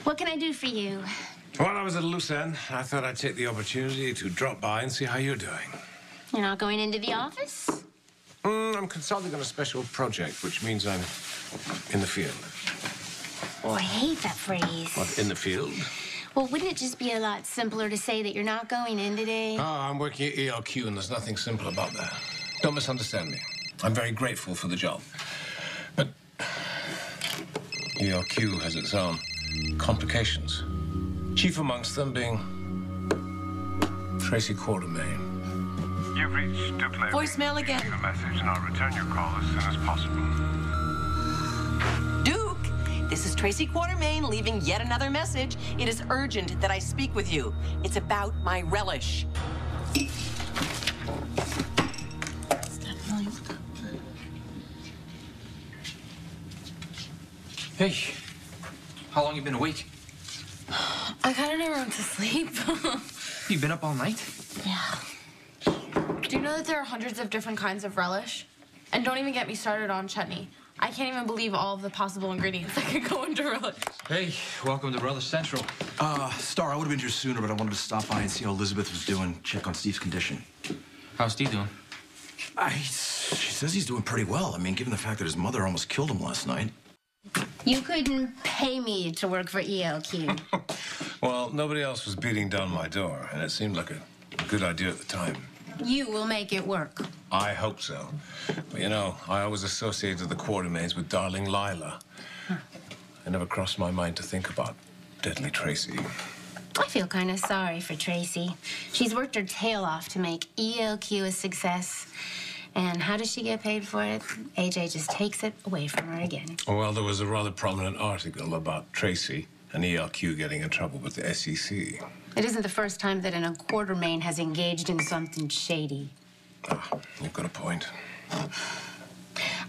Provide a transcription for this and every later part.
What can I do for you? While I was at a loose end, I thought I'd take the opportunity to drop by and see how you're doing. You're not going into the office? I'm consulting on a special project, which means I'm in the field. Oh, I hate that phrase. What, in the field? Well, wouldn't it just be a lot simpler to say that you're not going in today? Oh, I'm working at ELQ, and there's nothing simple about that. Don't misunderstand me. I'm very grateful for the job. But ELQ has its own complications. Chief amongst them being Tracy Quartermaine. You've reached Duplay. Voicemail again. Leave a message and I'll return your call as soon as possible. Duke, this is Tracy Quartermaine leaving yet another message. It is urgent that I speak with you. It's about my relish. Hey, how long you been awake? I kind of never went to sleep. You been up all night? Yeah. Do you know that there are hundreds of different kinds of relish? And don't even get me started on chutney. I can't even believe all of the possible ingredients that could go into relish. Hey, welcome to Relish Central. Star, I would have been here sooner, but I wanted to stop by and see how Elizabeth was doing, check on Steve's condition. How's Steve doing? She says he's doing pretty well. I mean, given the fact that his mother almost killed him last night. You couldn't pay me to work for ELQ. Well, nobody else was beating down my door, and it seemed like a good idea at the time. You will make it work. I hope so. But, you know, I always associated the Quartermaines with darling Lila. It never crossed my mind to think about deadly Tracy. I feel kind of sorry for Tracy. She's worked her tail off to make ELQ a success. And how does she get paid for it? AJ just takes it away from her again. Well, there was a rather prominent article about Tracy and ELQ getting in trouble with the SEC. It isn't the first time that a Quartermaine has engaged in something shady. Ah, you've got a point.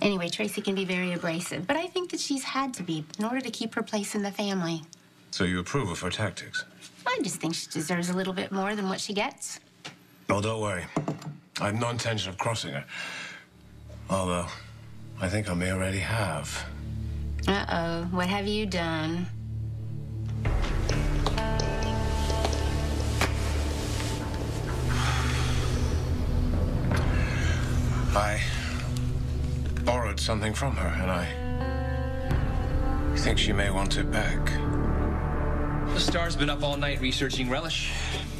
Anyway, Tracy can be very abrasive, but I think that she's had to be in order to keep her place in the family. So you approve of her tactics? I just think she deserves a little bit more than what she gets. Oh, don't worry. I have no intention of crossing her. Although, I think I may already have. Uh-oh, what have you done? I borrowed something from her, and I think she may want it back. The Star's been up all night researching relish.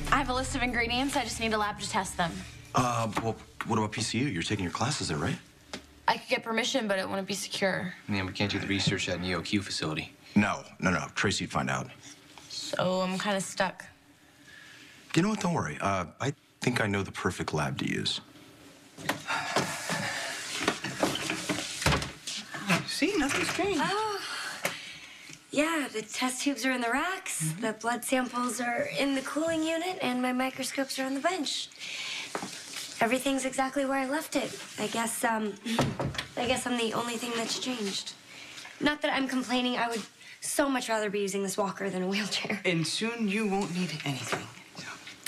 I have a list of ingredients. I just need a lab to test them. Well, what about PCU? You're taking your classes there, right? I could get permission, but it wouldn't be secure. Yeah, we can't do the research at an EOQ facility. No. Tracy'd find out. So I'm kind of stuck. You know what? Don't worry. I think I know the perfect lab to use. See, nothing strange. Oh, yeah, the test tubes are in the racks, the blood samples are in the cooling unit, and my microscopes are on the bench. Everything's exactly where I left it. I guess I'm the only thing that's changed. Not that I'm complaining. I would so much rather be using this walker than a wheelchair. And soon you won't need anything.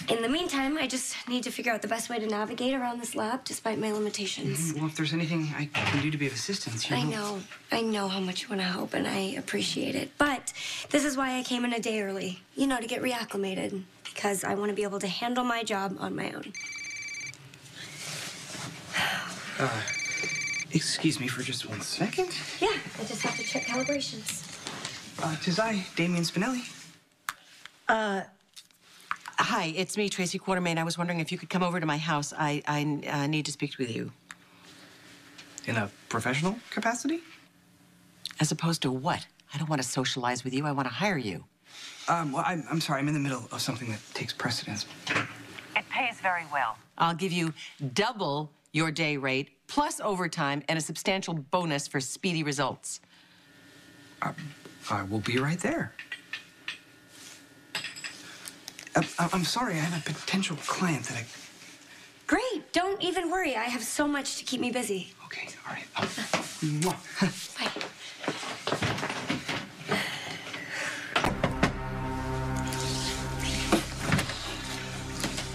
In the meantime, I just need to figure out the best way to navigate around this lab despite my limitations. Well, if there's anything I can do to be of assistance, you know. I know how much you want to help, and I appreciate it. But this is why I came in a day early, you know, to get reacclimated, because I want to be able to handle my job on my own. Excuse me for just 1 second. Yeah, I just have to check calibrations. 'Tis I, Damien Spinelli. Hi, it's me, Tracy Quartermaine. I was wondering if you could come over to my house. I need to speak with you. In a professional capacity? As opposed to what? I don't want to socialize with you. I want to hire you. Well, I'm sorry. I'm in the middle of something that takes precedence. It pays very well. I'll give you double your day rate, plus overtime, and a substantial bonus for speedy results. I will be right there. I'm sorry, I have a potential client that I... Great, don't even worry. I have so much to keep me busy. Okay, all right. Bye.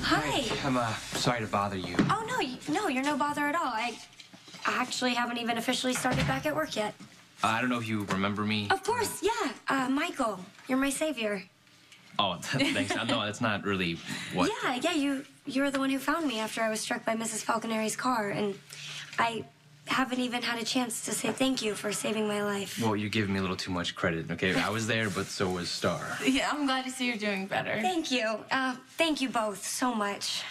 Hi. I'm sorry to bother you. Oh, no, you're no bother at all. I actually haven't even officially started back at work yet. I don't know if you remember me. Of course, yeah. Michael, you're my savior. Oh, thanks. No, that's not really what... Yeah, you're the one who found me after I was struck by Mrs. Falconeri's car, and I haven't even had a chance to say thank you for saving my life. Well, you're giving me a little too much credit, okay? I was there, but so was Star. Yeah, I'm glad to see you're doing better. Thank you. Thank you both so much.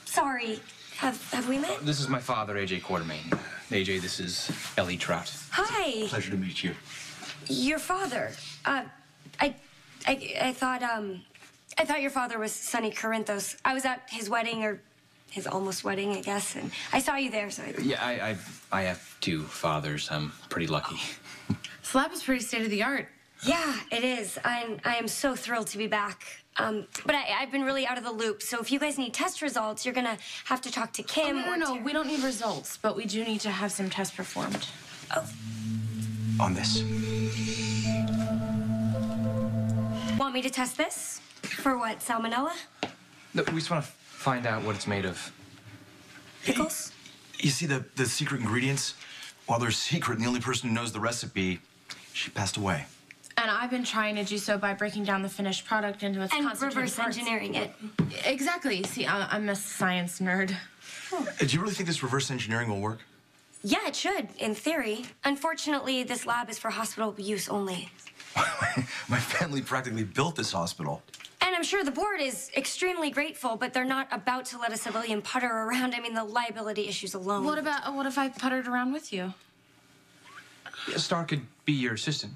Sorry, have we met? This is my father, AJ Quartermaine. AJ, this is Ellie Trout. Hi. Pleasure to meet you. Your father. I thought your father was Sonny Corinthos. I was at his wedding, or his almost wedding, I guess, and I saw you there, so Yeah, I have two fathers. I'm pretty lucky. This lab is pretty state-of-the-art. Yeah, it is. I am so thrilled to be back. But I've been really out of the loop, so if you guys need test results, you're gonna have to talk to Kim. Oh, no, we don't need results, but we do need to have some tests performed. Oh. On this. Want me to test this? For what, salmonella? No, we just want to find out what it's made of. Pickles? You see, the secret ingredients, while they're secret and the only person who knows the recipe, she passed away. And I've been trying to do so by breaking down the finished product into its And constituent reverse parts. engineering it. Exactly. See, I'm a science nerd. Do you really think this reverse engineering will work? Yeah, it should, in theory. Unfortunately, this lab is for hospital use only. My family practically built this hospital. And I'm sure the board is extremely grateful, but they're not about to let a civilian putter around. I mean, the liability issues alone. What if I puttered around with you? Yeah, Star could be your assistant.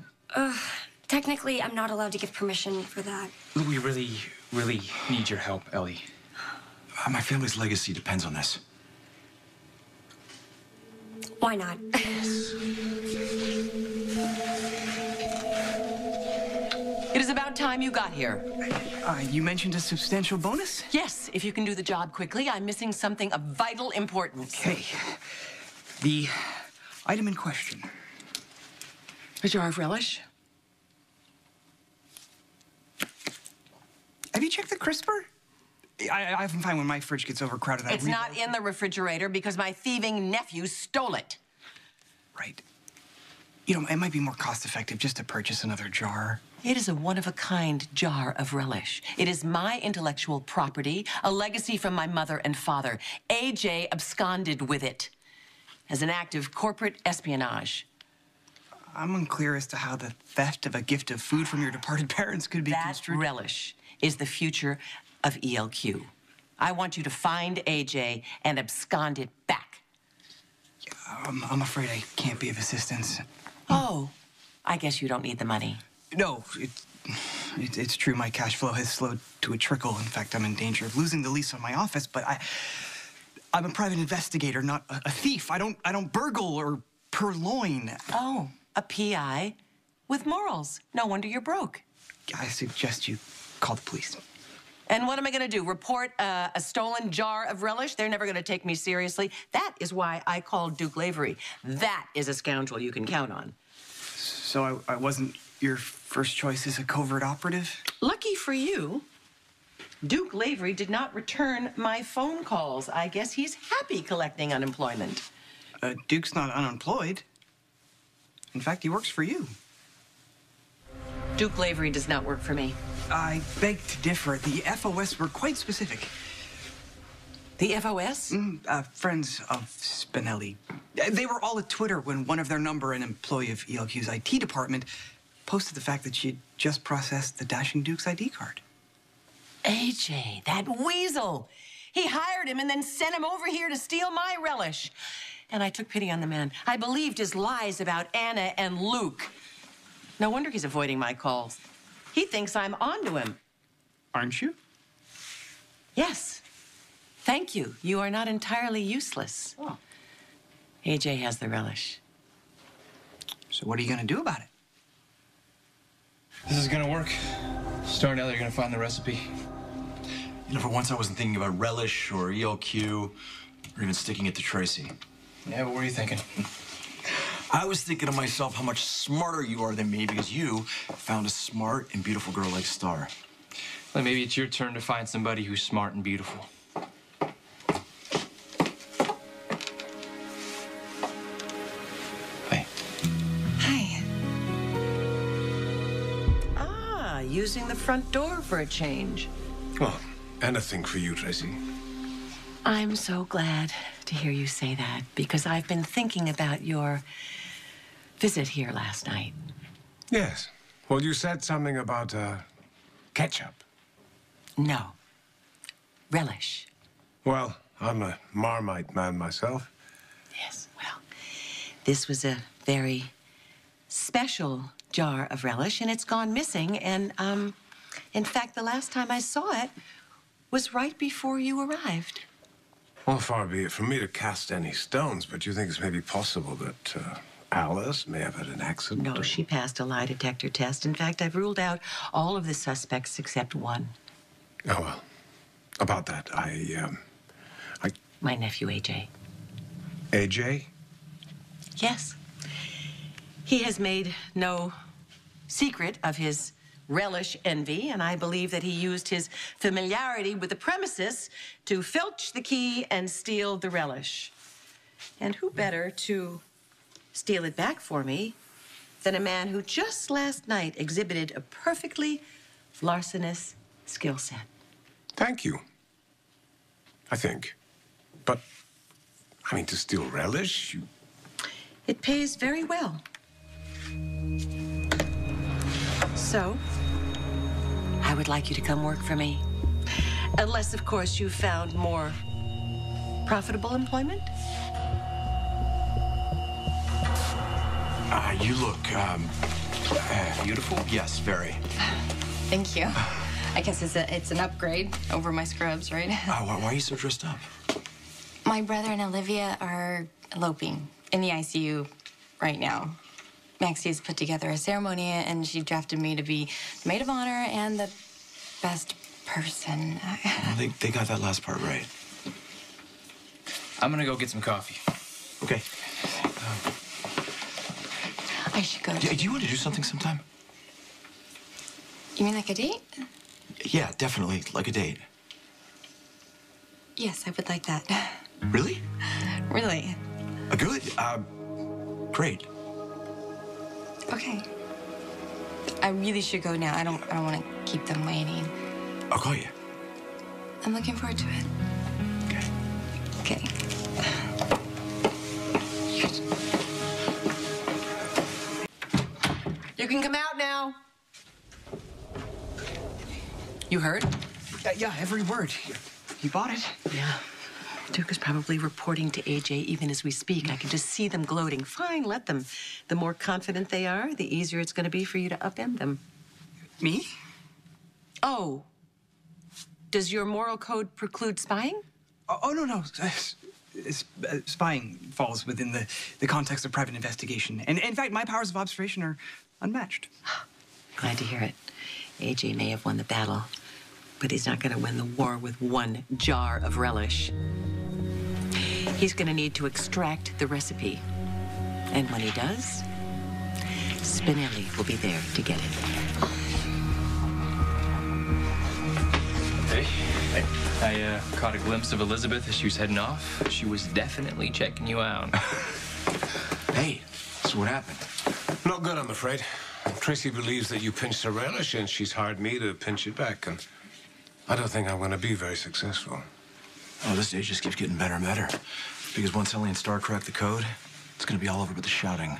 Technically, I'm not allowed to give permission for that. We really, really need your help, Ellie. My family's legacy depends on this. Why not? It is about time you got here. You mentioned a substantial bonus? Yes, if you can do the job quickly, I'm missing something of vital importance. Okay. The item in question. A jar of relish? Have you checked the crisper? I often find when my fridge gets overcrowded, It's not in the refrigerator because my thieving nephew stole it. Right. You know, it might be more cost-effective just to purchase another jar. It is a one-of-a-kind jar of relish. It is my intellectual property, a legacy from my mother and father. AJ absconded with it as an act of corporate espionage. I'm unclear as to how the theft of a gift of food from your departed parents could be That construed. relish is the future of ELQ. I want you to find AJ and abscond it back. I'm afraid I can't be of assistance. Oh, I guess you don't need the money. No, it's true. My cash flow has slowed to a trickle. In fact, I'm in danger of losing the lease on my office. But I'm a private investigator, not a thief. I don't burgle or purloin. Oh, a PI with morals. No wonder you're broke. I suggest you call the police. And what am I going to do? Report a stolen jar of relish? They're never going to take me seriously. That is why I called Duke Lavery. That is a scoundrel you can count on. So I wasn't your first choice as a covert operative? Lucky for you, Duke Lavery did not return my phone calls. I guess he's happy collecting unemployment. Duke's not unemployed. In fact, he works for you. Duke Lavery does not work for me. I beg to differ. The FOS were quite specific. The FOS? Friends of Spinelli. They were all at Twitter when one of their number, an employee of ELQ's IT department, posted the fact that she had just processed the Dashing Duke's ID card. AJ, that weasel. He hired him and then sent him over here to steal my relish. And I took pity on the man. I believed his lies about Anna and Luke. No wonder he's avoiding my calls. He thinks I'm onto him. Aren't you? Yes. Thank you. You are not entirely useless. Oh. AJ has the relish. So what are you going to do about it? This is gonna work. Star and Ellie are gonna find the recipe. You know, for once I wasn't thinking about Relish or ELQ or even sticking it to Tracy. Yeah, what were you thinking? I was thinking to myself how much smarter you are than me because you found a smart and beautiful girl like Star. Well, maybe it's your turn to find somebody who's smart and beautiful. Hey. using the front door for a change. Well, anything for you, Tracy. I'm so glad to hear you say that, because I've been thinking about your visit here last night. Yes. Well, you said something about ketchup. No. Relish. Well, I'm a Marmite man myself. Yes, well, this was a very special jar of relish, and it's gone missing. And, in fact, the last time I saw it was right before you arrived. Well, far be it from me to cast any stones, but you think it's maybe possible that Alice may have had an accident? No, she passed a lie detector test. In fact, I've ruled out all of the suspects except one. Oh, well, about that, My nephew, AJ. AJ? Yes. He has made no secret of his relish envy, and I believe that he used his familiarity with the premises to filch the key and steal the relish. And who better to steal it back for me than a man who just last night exhibited a perfectly larcenous skill set. Thank you. I think. But, I mean, to steal relish, It pays very well. So, I would like you to come work for me. Unless, of course, you found more profitable employment. You look, beautiful? Yes, very. Thank you. I guess it's an upgrade over my scrubs, right? Why are you so dressed up? My brother and Olivia are eloping in the ICU right now. Maxie has put together a ceremony, and she drafted me to be the maid of honor and the best person. Well, they got that last part right. I'm gonna go get some coffee. Okay. I should go. Do you want to do something sometime? You mean like a date? Yeah, definitely, like a date. Yes, I would like that. Really? Really? Good. Great. Okay. I really should go now. I don't want to keep them waiting. I'll call you. I'm looking forward to it. Okay. Okay. You can come out now. You heard? Yeah, every word. You bought it? Yeah. Duke is probably reporting to AJ even as we speak. I can just see them gloating. Fine, let them. The more confident they are, the easier it's going to be for you to upend them. Me? Oh. Does your moral code preclude spying? Oh, no. Spying falls within the context of private investigation. And in fact, my powers of observation are unmatched. Glad to hear it. AJ may have won the battle, but he's not going to win the war with one jar of relish. He's going to need to extract the recipe. And when he does, Spinelli will be there to get it. Hey. I caught a glimpse of Elizabeth as she was heading off. She was definitely checking you out. Hey, so what happened? not good, I'm afraid. Tracy believes that you pinched her relish, and she's hired me to pinch it back, and I don't think I'm going to be very successful. Oh, this stage just keeps getting better and better. Because once Ellie and Star crack the code, it's going to be all over with the shouting.